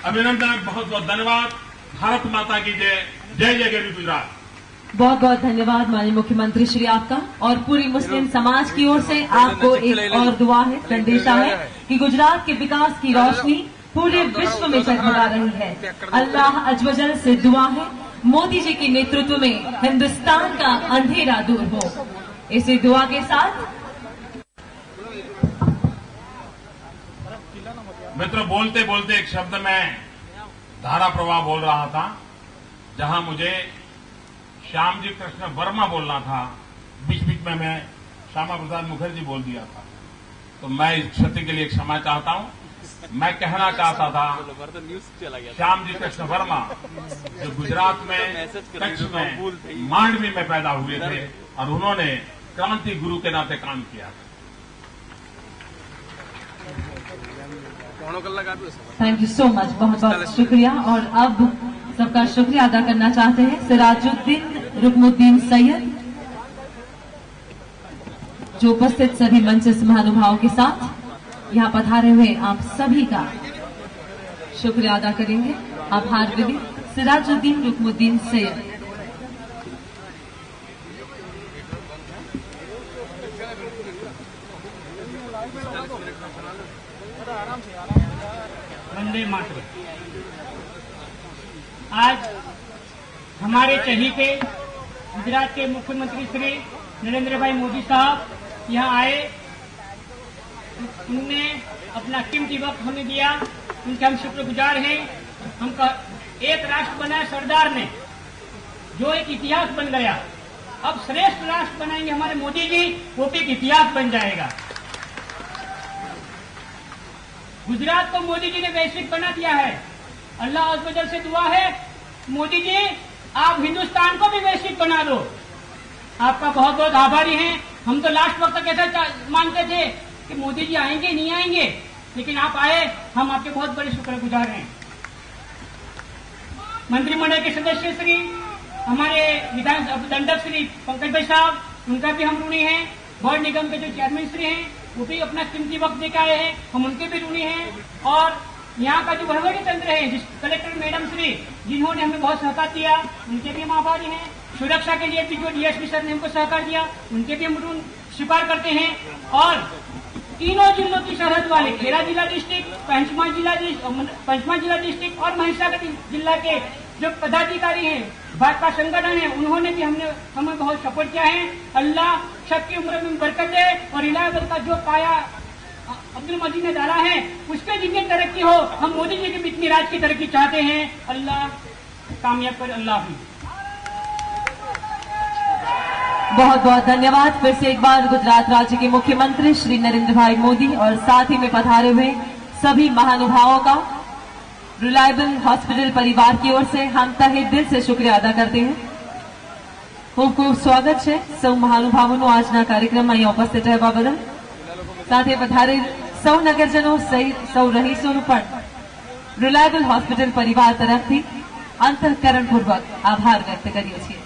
अभिनंदन, बहुत बहुत धन्यवाद। भारत माता की जय। जय जय गरीब गुजरात। बहुत बहुत धन्यवाद माननीय मुख्यमंत्री श्री आपका। और पूरी मुस्लिम समाज की ओर से आपको एक और दुआ है, संदेशा है कि गुजरात के विकास की रोशनी पूरे विश्व में जगमगा रही है। अल्लाह अज़्वजल से दुआ है मोदी जी के नेतृत्व में हिंदुस्तान का अंधेरा दूर हो। इसी दुआ के साथ मित्र, बोलते बोलते एक शब्द में धारा प्रवाह बोल रहा था। जहां मुझे श्यामजी कृष्ण वर्मा बोलना था, बीच बीच में मैं श्यामा प्रसाद मुखर्जी बोल दिया था, तो मैं इस क्षति के लिए क्षमा चाहता हूं। मैं कहना चाहता था श्यामजी कृष्ण वर्मा जो गुजरात में कच्छ में मांडवी में पैदा हुए थे और उन्होंने क्रांति गुरु के नाते काम किया। थैंक यू सो मच, बहुत बहुत शुक्रिया। और अब सबका शुक्रिया अदा करना चाहते हैं सिराजुद्दीन रुकनुद्दीन सैयद, जो उपस्थित सभी मंचस्थ महानुभावों के साथ यहाँ पधारे हुए आप सभी का शुक्रिया अदा करेंगे। आभार विधि सिराजुद्दीन रुकनुद्दीन सैयद। वंदे मातरम। आज हमारे चहीते गुजरात के मुख्यमंत्री श्री नरेंद्र भाई मोदी साहब यहाँ आए, उनने अपना कीमती वक्त हमें दिया, उनके हम शुक्रगुजार हैं। हमका एक राष्ट्र बनाया सरदार ने, जो एक इतिहास बन गया। अब श्रेष्ठ राष्ट्र बनाएंगे हमारे मोदी जी, वो भी एक इतिहास बन जाएगा। गुजरात को मोदी जी ने वैश्विक बना दिया है। अल्लाह अज़्ज़ से दुआ है, मोदी जी आप हिंदुस्तान को भी वैश्विक बना दो। आपका बहुत बहुत आभारी हैं। हम तो लास्ट वक्त तक ऐसा मानते थे कि मोदी जी आएंगे नहीं आएंगे, लेकिन आप आए, हम आपके बहुत बड़े शुक्रगुजार हैं। मंत्रिमंडल के सदस्य श्री, हमारे विधान दंडक श्री पंकज भाई साहब, उनका भी हम ऋणी हैं। बोर्ड निगम के जो चेयरमैन श्री हैं, वो भी अपना कीमती वक्त देकर आए हैं, हम उनके भी ऋणी हैं। और यहाँ का जो वहीवटी तंत्र है, कलेक्टर मैडम श्री, जिन्होंने हमें बहुत सहकार दिया, उनके भी हम आभारी हैं। सुरक्षा के लिए भी जो डीएसपी सर ने हमको सहकार दिया, उनके भी हम ऋण स्वीकार करते हैं। और तीनों जिलों की सरहद वाले खेड़ा जिला डिस्ट्रिक्ट, पंचमढ़ जिला डिस्ट्रिक्ट और महिसागर जिला के जो पदाधिकारी हैं, भाजपा संगठन है, उन्होंने भी हमें बहुत सपोर्ट किया है। अल्लाह सबकी उम्र में बरकत दे और इलाहाबाद का जो पाया अब्दुल मजीद ने डाला है, उसके जितनी तरक्की हो, हम मोदी जी के भी इतनी राज की तरक्की चाहते हैं। अल्लाह कामयाब कर। अल्लाह हाफिज़। बहुत बहुत धन्यवाद। फिर से एक बार गुजरात राज्य के मुख्यमंत्री श्री नरेंद्र भाई मोदी और साथ ही में पधारे हुए सभी महानुभावों का रिलायबल हॉस्पिटल परिवार की ओर से हम तहे दिल से शुक्रिया अदा करते हैं। खूब खूब स्वागत है सौ महानुभावों આજના કાર્યક્રમમાં અહીં ઉપસ્થિત રહેવા બદલ। સાથે પધારે સૌ નગરજનો સહિત સૌ રહીશોનું પણ રિલાયબલ હોસ્પિટલ પરિવાર તરફથી અંતઃકરણપૂર્વક આભાર વ્યક્ત કરીએ છીએ।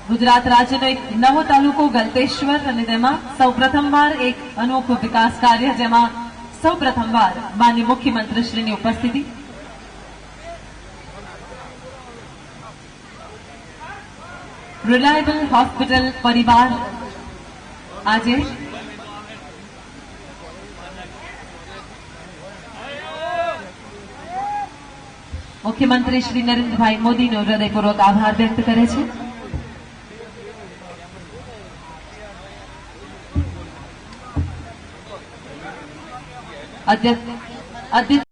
गुजरात राज्यનો એક નવો તાલુકો ગલતેશ્વર અને તેમાં સૌ પ્રથમવાર એક અનોખું વિકાસ કાર્ય, જેમાં સૌ પ્રથમવાર માનનીય મુખ્યમંત્રીશ્રીની ઉપસ્થિતિ। રિલાયબલ હોસ્પિટલ પરિવાર આજે મુખ્યમંત્રી શ્રી નરેન્દ્રભાઈ મોદીનો હૃદયપૂર્વક આભાર વ્યક્ત કરે છે। अद्य